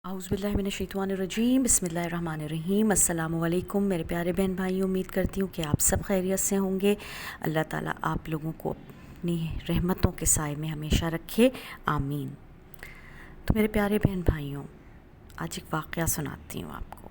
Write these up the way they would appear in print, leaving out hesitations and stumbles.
اعوذ باللہ من الشیطان الرجیم، بسم اللہ الرحمن الرحیم۔ السلام علیکم میرے پیارے بہن بھائیوں، امید کرتی ہوں کہ آپ سب خیریت سے ہوں گے۔ اللہ تعالیٰ آپ لوگوں کو اپنی رحمتوں کے سائے میں ہمیشہ رکھے، آمین۔ تو میرے پیارے بہن بھائیوں، آج ایک واقعہ سناتی ہوں آپ کو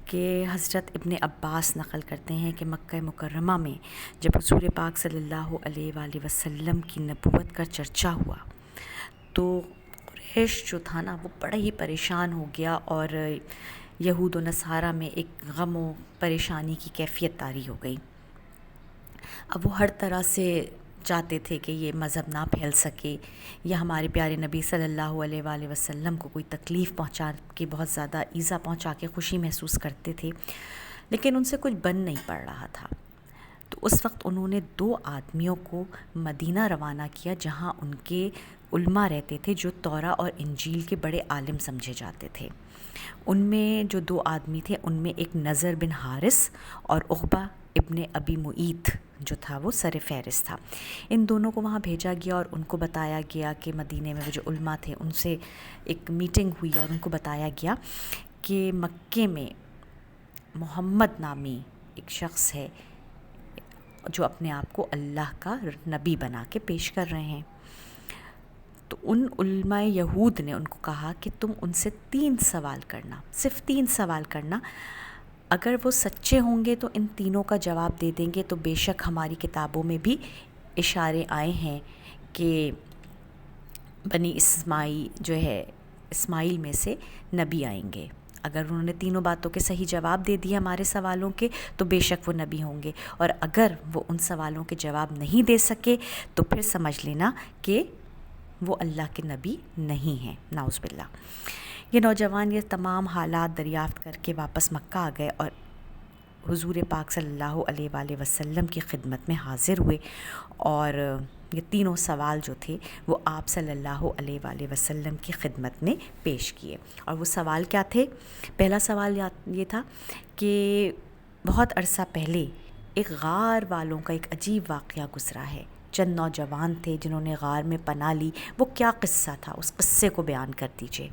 کہ حضرت ابن عباس نقل کرتے ہیں کہ مکہ مکرمہ میں جب حضور پاک صلی اللہ علیہ وآلہ وسلم کی نبوت کا چرچا ہوا تو قریش جو تھا نا وہ بڑا ہی پریشان ہو گیا، اور یہود و نصارہ میں ایک غم و پریشانی کی کیفیت طاری ہو گئی۔ اب وہ ہر طرح سے چاہتے تھے کہ یہ مذہب نہ پھیل سکے، یا ہمارے پیارے نبی صلی اللہ علیہ وآلہ وسلم کو کوئی تکلیف پہنچا کے، بہت زیادہ ایذا پہنچا کے خوشی محسوس کرتے تھے، لیکن ان سے کچھ بن نہیں پڑ رہا تھا۔ تو اس وقت انہوں نے 2 آدمیوں کو مدینہ روانہ کیا جہاں ان کے علماء رہتے تھے جو توراہ اور انجیل کے بڑے عالم سمجھے جاتے تھے۔ ان میں جو 2 آدمی تھے، ان میں ایک نضر بن حارث اور عقبہ ابن ابی معیط جو تھا وہ سر فہرست تھا۔ ان دونوں کو وہاں بھیجا گیا اور ان کو بتایا گیا کہ مدینے میں وہ جو علماء تھے ان سے ایک میٹنگ ہوئی، اور ان کو بتایا گیا کہ مکے میں محمد نامی ایک شخص ہے جو اپنے آپ کو اللہ کا نبی بنا کے پیش کر رہے ہیں۔ تو ان علماء یہود نے ان کو کہا کہ تم ان سے 3 سوال کرنا، صرف 3 سوال کرنا، اگر وہ سچے ہوں گے تو ان تینوں کا جواب دے دیں گے تو بے شک ہماری کتابوں میں بھی اشارے آئے ہیں کہ بنی اسماعیل میں سے نبی آئیں گے۔ اگر انہوں نے تینوں باتوں کے صحیح جواب دے دیے ہمارے سوالوں کے تو بے شک وہ نبی ہوں گے، اور اگر وہ ان سوالوں کے جواب نہیں دے سکے تو پھر سمجھ لینا کہ وہ اللہ کے نبی نہیں ہیں، نعوذ باللہ۔ یہ نوجوان یہ تمام حالات دریافت کر کے واپس مکہ آ گئے اور حضور پاک صلی اللہ علیہ وآلہ وسلم کی خدمت میں حاضر ہوئے، اور یہ تینوں سوال جو تھے وہ آپ صلی اللہ علیہ وآلہ وسلم کی خدمت میں پیش کیے۔ اور وہ سوال کیا تھے؟ پہلا سوال یہ تھا کہ بہت عرصہ پہلے ایک غار والوں کا ایک عجیب واقعہ گزرا ہے، چند نوجوان تھے جنہوں نے غار میں پناہ لی، وہ کیا قصہ تھا، اس قصے کو بیان کر دیجئے۔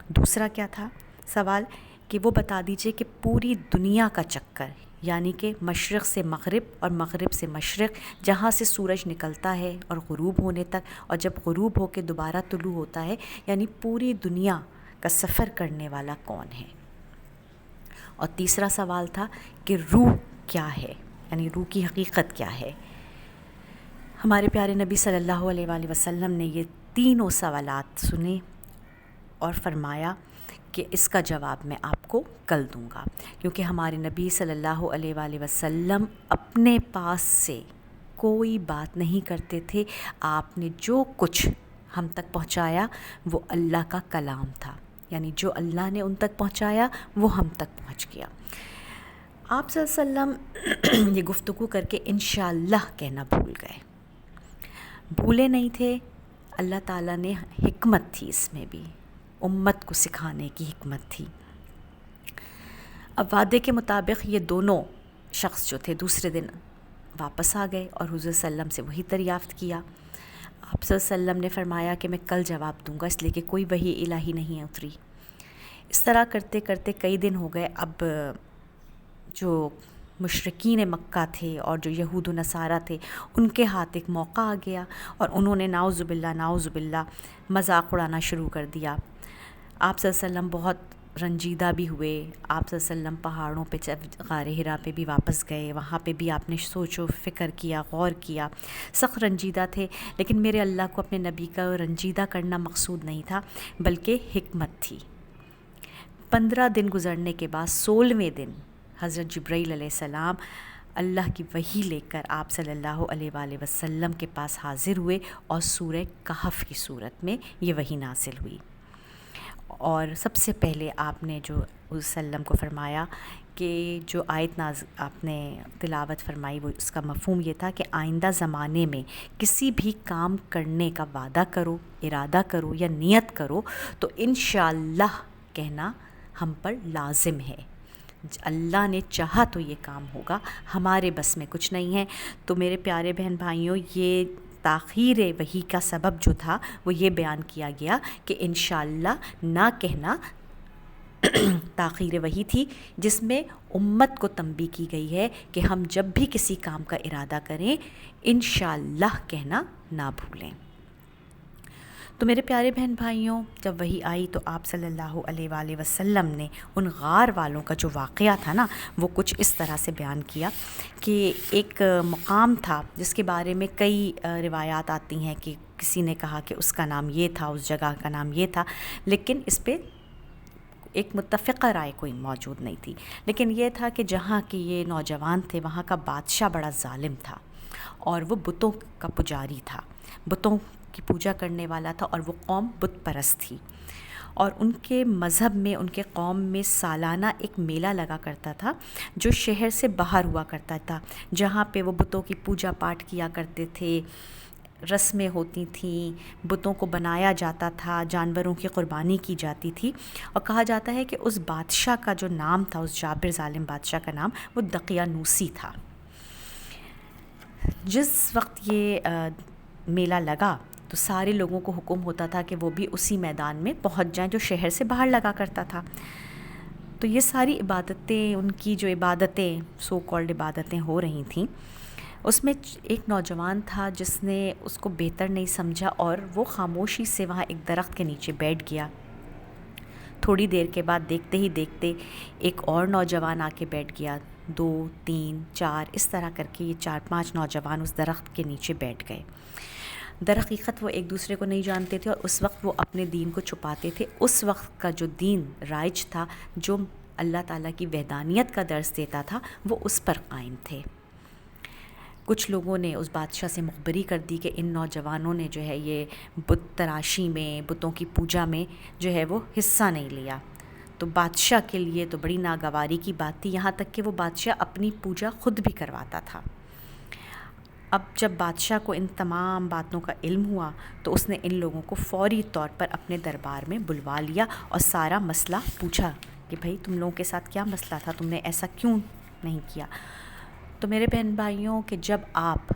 دوسرا کیا تھا سوال کہ وہ بتا دیجئے کہ پوری دنیا کا چکر، یعنی کہ مشرق سے مغرب اور مغرب سے مشرق، جہاں سے سورج نکلتا ہے اور غروب ہونے تک، اور جب غروب ہو کے دوبارہ طلوع ہوتا ہے، یعنی پوری دنیا کا سفر کرنے والا کون ہے۔ اور تیسرا سوال تھا کہ روح کیا ہے، یعنی روح کی حقیقت کیا ہے۔ ہمارے پیارے نبی صلی اللہ علیہ وآلہ وسلم نے یہ تینوں سوالات سنے اور فرمایا کہ اس کا جواب میں آپ کو کل دوں گا، کیونکہ ہمارے نبی صلی اللہ علیہ وآلہ وسلم اپنے پاس سے کوئی بات نہیں کرتے تھے۔ آپ نے جو کچھ ہم تک پہنچایا وہ اللہ کا کلام تھا، یعنی جو اللہ نے ان تک پہنچایا وہ ہم تک پہنچ گیا۔ آپ صلی اللہ علیہ وسلم یہ گفتگو کر کے انشاءاللہ کہنا بھول گئے، بھولے نہیں تھے۔ اللہ تعالیٰ نے حکمت تھی اس میں بھی، امت کو سکھانے کی حکمت تھی۔ اب وعدے کے مطابق یہ دونوں شخص جو تھے دوسرے دن واپس آ گئے اور حضور صلی اللہ علیہ وسلم سے وہی دریافت کیا۔ آپ صلی اللہ علیہ وسلم نے فرمایا کہ میں کل جواب دوں گا، اس لیے کہ کوئی وحی الہی نہیں اتری۔ اس طرح کرتے کرتے کئی دن ہو گئے۔ اب جو مشرکین مکہ تھے اور جو یہود و نصارہ تھے ان کے ہاتھ ایک موقع آ گیا، اور انہوں نے نعوذ باللہ مذاق اڑانا شروع کر دیا۔ آپ صلی اللہ علیہ وسلم بہت رنجیدہ بھی ہوئے۔ آپ صلی اللہ علیہ وسلم پہاڑوں پہ غار حرا پہ بھی واپس گئے، وہاں پہ بھی آپ نے سوچ و فکر کیا، غور کیا، سخت رنجیدہ تھے۔ لیکن میرے اللہ کو اپنے نبی کا رنجیدہ کرنا مقصود نہیں تھا، بلکہ حکمت تھی۔ 15 دن گزرنے کے بعد 16ویں دن حضرت جبرائیل علیہ السلام اللہ کی وحی لے کر آپ صلی اللہ علیہ وآلہ وسلم کے پاس حاضر ہوئے، اور سورہ کہف کی صورت میں یہ وحی نازل ہوئی۔ اور سب سے پہلے آپ نے جو وسلم کو فرمایا کہ جو آیت آپ نے تلاوت فرمائی وہ اس کا مفہوم یہ تھا کہ آئندہ زمانے میں کسی بھی کام کرنے کا وعدہ کرو، ارادہ کرو یا نیت کرو تو انشاءاللہ کہنا ہم پر لازم ہے۔ اللہ نے چاہا تو یہ کام ہوگا، ہمارے بس میں کچھ نہیں ہے۔ تو میرے پیارے بہن بھائیوں، یہ تاخیر وحی کا سبب جو تھا وہ یہ بیان کیا گیا کہ انشاءاللہ نہ کہنا تاخیر وحی تھی، جس میں امت کو تنبیہ کی گئی ہے کہ ہم جب بھی کسی کام کا ارادہ کریں انشاءاللہ کہنا نہ بھولیں۔ تو میرے پیارے بہن بھائیوں، جب وحی آئی تو آپ صلی اللہ علیہ وآلہ وسلم نے ان غار والوں کا جو واقعہ تھا نا وہ کچھ اس طرح سے بیان کیا کہ ایک مقام تھا جس کے بارے میں کئی روایات آتی ہیں کہ کسی نے کہا کہ اس کا نام یہ تھا، اس جگہ کا نام یہ تھا، لیکن اس پہ ایک متفقہ رائے کوئی موجود نہیں تھی۔ لیکن یہ تھا کہ جہاں کے یہ نوجوان تھے وہاں کا بادشاہ بڑا ظالم تھا اور وہ بتوں کا پجاری تھا، بتوں کی پوجا کرنے والا تھا، اور وہ قوم بت پرست تھی، اور ان کے مذہب میں، ان کے قوم میں سالانہ ایک میلہ لگا کرتا تھا جو شہر سے باہر ہوا کرتا تھا، جہاں پہ وہ بتوں کی پوجا پاٹ کیا کرتے تھے، رسمیں ہوتی تھیں، بتوں کو بنایا جاتا تھا، جانوروں کی قربانی کی جاتی تھی، اور کہا جاتا ہے کہ اس بادشاہ کا جو نام تھا، اس جابر ظالم بادشاہ کا نام وہ دقیانوسی تھا۔ جس وقت یہ میلہ لگا تو سارے لوگوں کو حکم ہوتا تھا کہ وہ بھی اسی میدان میں پہنچ جائیں جو شہر سے باہر لگا کرتا تھا۔ تو یہ ساری عبادتیں، ان کی جو عبادتیں سو کالڈ عبادتیں ہو رہی تھیں، اس میں ایک نوجوان تھا جس نے اس کو بہتر نہیں سمجھا اور وہ خاموشی سے وہاں ایک درخت کے نیچے بیٹھ گیا۔ تھوڑی دیر کے بعد دیکھتے ہی دیکھتے ایک اور نوجوان آ کے بیٹھ گیا، 2 3 4 اس طرح کر کے یہ 4 5 نوجوان اس درخت کے نیچے بیٹھ گئے۔ درحقیقت وہ ایک دوسرے کو نہیں جانتے تھے، اور اس وقت وہ اپنے دین کو چھپاتے تھے۔ اس وقت کا جو دین رائج تھا، جو اللہ تعالیٰ کی وحدانیت کا درس دیتا تھا، وہ اس پر قائم تھے۔ کچھ لوگوں نے اس بادشاہ سے مخبری کر دی کہ ان نوجوانوں نے جو ہے یہ بت تراشی میں، بتوں کی پوجا میں جو ہے وہ حصہ نہیں لیا۔ تو بادشاہ کے لیے تو بڑی ناگواری کی بات تھی، یہاں تک کہ وہ بادشاہ اپنی پوجا خود بھی کرواتا تھا۔ اب جب بادشاہ کو ان تمام باتوں کا علم ہوا تو اس نے ان لوگوں کو فوری طور پر اپنے دربار میں بلوا لیا اور سارا مسئلہ پوچھا کہ بھائی تم لوگوں کے ساتھ کیا مسئلہ تھا، تم نے ایسا کیوں نہیں کیا۔ تو میرے بہن بھائیوں کہ جب آپ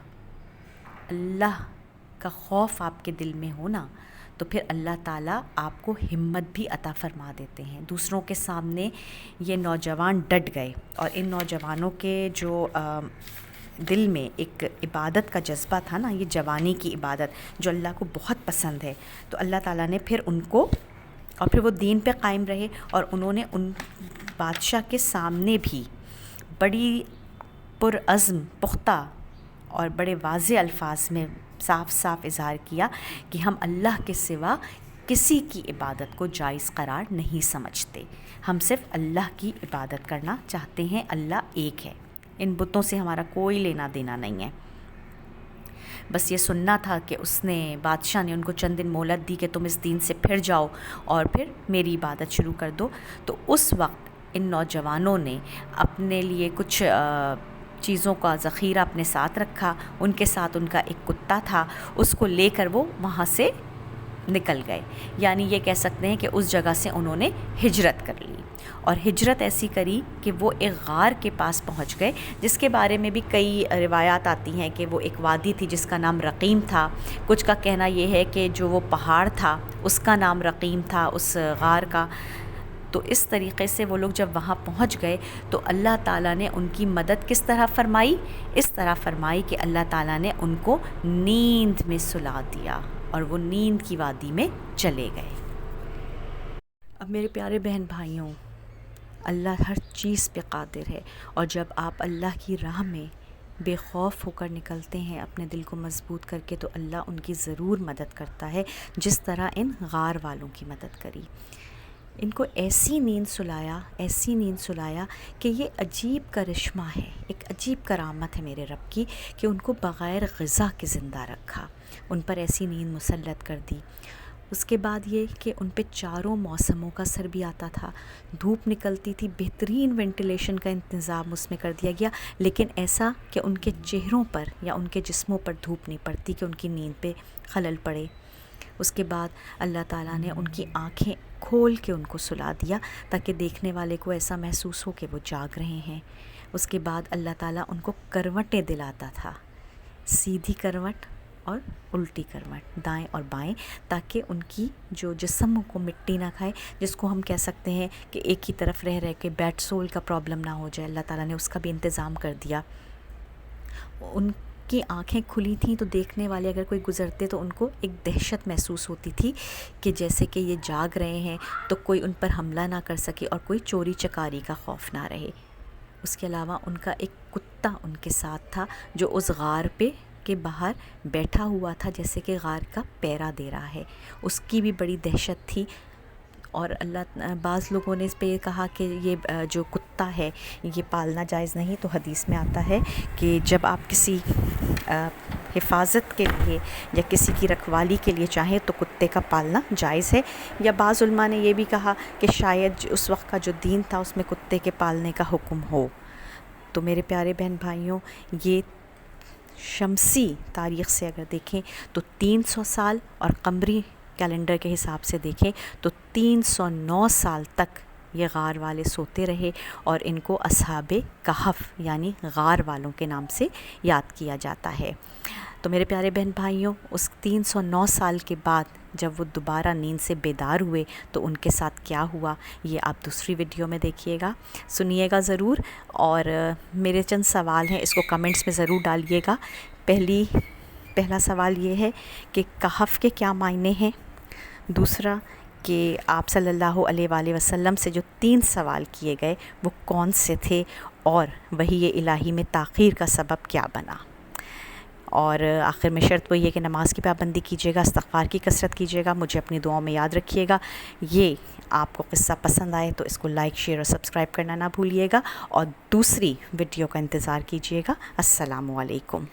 اللہ کا خوف آپ کے دل میں ہو نا تو پھر اللہ تعالیٰ آپ کو ہمت بھی عطا فرما دیتے ہیں۔ دوسروں کے سامنے یہ نوجوان ڈٹ گئے، اور ان نوجوانوں کے جو دل میں ایک عبادت کا جذبہ تھا نا، یہ جوانی کی عبادت جو اللہ کو بہت پسند ہے، تو اللہ تعالیٰ نے پھر ان کو، اور پھر وہ دین پہ قائم رہے، اور انہوں نے ان بادشاہ کے سامنے بھی بڑی پرعزم، پختہ اور بڑے واضح الفاظ میں صاف صاف اظہار کیا کہ ہم اللہ کے سوا کسی کی عبادت کو جائز قرار نہیں سمجھتے، ہم صرف اللہ کی عبادت کرنا چاہتے ہیں، اللہ ایک ہے، ان بتوں سے ہمارا کوئی لینا دینا نہیں ہے۔ بس یہ سننا تھا کہ اس نے، بادشاہ نے ان کو چند دن مہلت دی کہ تم اس دین سے پھر جاؤ اور پھر میری عبادت شروع کر دو۔ تو اس وقت ان نوجوانوں نے اپنے لیے کچھ چیزوں کا ذخیرہ اپنے ساتھ رکھا، ان کے ساتھ ان کا ایک کتا تھا، اس کو لے کر وہ وہاں سے نکل گئے، یعنی یہ کہہ سکتے ہیں کہ اس جگہ سے انہوں نے ہجرت کر لی، اور ہجرت ایسی کری کہ وہ ایک غار کے پاس پہنچ گئے، جس کے بارے میں بھی کئی روایات آتی ہیں کہ وہ ایک وادی تھی جس کا نام رقیم تھا۔ کچھ کا کہنا یہ ہے کہ جو وہ پہاڑ تھا اس کا نام رقیم تھا، اس غار کا۔ تو اس طریقے سے وہ لوگ جب وہاں پہنچ گئے تو اللہ تعالیٰ نے ان کی مدد کس طرح فرمائی؟ اس طرح فرمائی کہ اللہ تعالیٰ نے ان کو نیند میں سلا دیا اور وہ نیند کی وادی میں چلے گئے۔ اب میرے پیارے بہن بھائیوں، اللہ ہر چیز پہ قادر ہے، اور جب آپ اللہ کی راہ میں بے خوف ہو کر نکلتے ہیں اپنے دل کو مضبوط کر کے، تو اللہ ان کی ضرور مدد کرتا ہے، جس طرح ان غار والوں کی مدد کری۔ ان کو ایسی نیند سلایا، ایسی نیند سلایا کہ یہ عجیب کرشمہ ہے، ایک عجیب کرامت ہے میرے رب کی کہ ان کو بغیر غذا کے زندہ رکھا، ان پر ایسی نیند مسلط کر دی۔ اس کے بعد یہ کہ ان پہ چاروں موسموں کا اثر بھی آتا تھا، دھوپ نکلتی تھی، بہترین وینٹیلیشن کا انتظام اس میں کر دیا گیا، لیکن ایسا کہ ان کے چہروں پر یا ان کے جسموں پر دھوپ نہیں پڑتی کہ ان کی نیند پہ خلل پڑے۔ اس کے بعد اللہ تعالیٰ نے ان کی آنکھیں کھول کے ان کو سلا دیا تاکہ دیکھنے والے کو ایسا محسوس ہو کہ وہ جاگ رہے ہیں۔ اس کے بعد اللہ تعالیٰ ان کو کروٹیں دلاتا تھا، سیدھی کروٹ، اور الٹی کروٹ، دائیں اور بائیں، تاکہ ان کی جو جسم کو مٹی نہ کھائے، جس کو ہم کہہ سکتے ہیں کہ ایک ہی طرف رہ رہ کے بیڈ سول کا پرابلم نہ ہو جائے۔ اللہ تعالیٰ نے اس کا بھی انتظام کر دیا۔ ان کی آنکھیں کھلی تھیں تو دیکھنے والے اگر کوئی گزرتے تو ان کو ایک دہشت محسوس ہوتی تھی کہ جیسے کہ یہ جاگ رہے ہیں تو کوئی ان پر حملہ نہ کر سکے اور کوئی چوری چکاری کا خوف نہ رہے۔ اس کے علاوہ ان کا ایک کتا ان کے ساتھ تھا جو اس غار پہ کے باہر بیٹھا ہوا تھا، جیسے کہ غار کا پہرا دے رہا ہے، اس کی بھی بڑی دہشت تھی۔ اور بعض لوگوں نے اس پہ یہ کہا کہ یہ جو کتا ہے یہ پالنا جائز نہیں، تو حدیث میں آتا ہے کہ جب آپ کسی حفاظت کے لیے یا کسی کی رکھوالی کے لیے چاہیں تو کتے کا پالنا جائز ہے۔ یا بعض علماء نے یہ بھی کہا کہ شاید اس وقت کا جو دین تھا اس میں کتے کے پالنے کا حکم ہو۔ تو میرے پیارے بہن بھائیوں، یہ شمسی تاریخ سے اگر دیکھیں تو 300 سال اور قمری کیلنڈر کے حساب سے دیکھیں تو 309 سال تک یہ غار والے سوتے رہے، اور ان کو اصحاب کہف یعنی غار والوں کے نام سے یاد کیا جاتا ہے۔ تو میرے پیارے بہن بھائیوں، اس 309 سال کے بعد جب وہ دوبارہ نیند سے بیدار ہوئے تو ان کے ساتھ کیا ہوا یہ آپ دوسری ویڈیو میں دیکھیے گا، سنیے گا ضرور، اور میرے چند سوال ہیں اس کو کمنٹس میں ضرور ڈالیے گا۔ پہلا سوال یہ ہے کہ کہف کے کیا معنی ہیں؟ دوسرا کہ آپ صلی اللہ علیہ وآلہ وسلم سے جو 3 سوال کیے گئے وہ کون سے تھے، اور وحی الہی میں تاخیر کا سبب کیا بنا؟ اور آخر میں شرط وہی ہے کہ نماز کی پابندی کیجیے گا، استغفار کی کثرت کیجیے گا، مجھے اپنی دعاؤں میں یاد رکھیے گا۔ یہ آپ کو قصہ پسند آئے تو اس کو لائک، شیئر اور سبسکرائب کرنا نہ بھولیے گا، اور دوسری ویڈیو کا انتظار کیجیے گا۔ السلام علیکم۔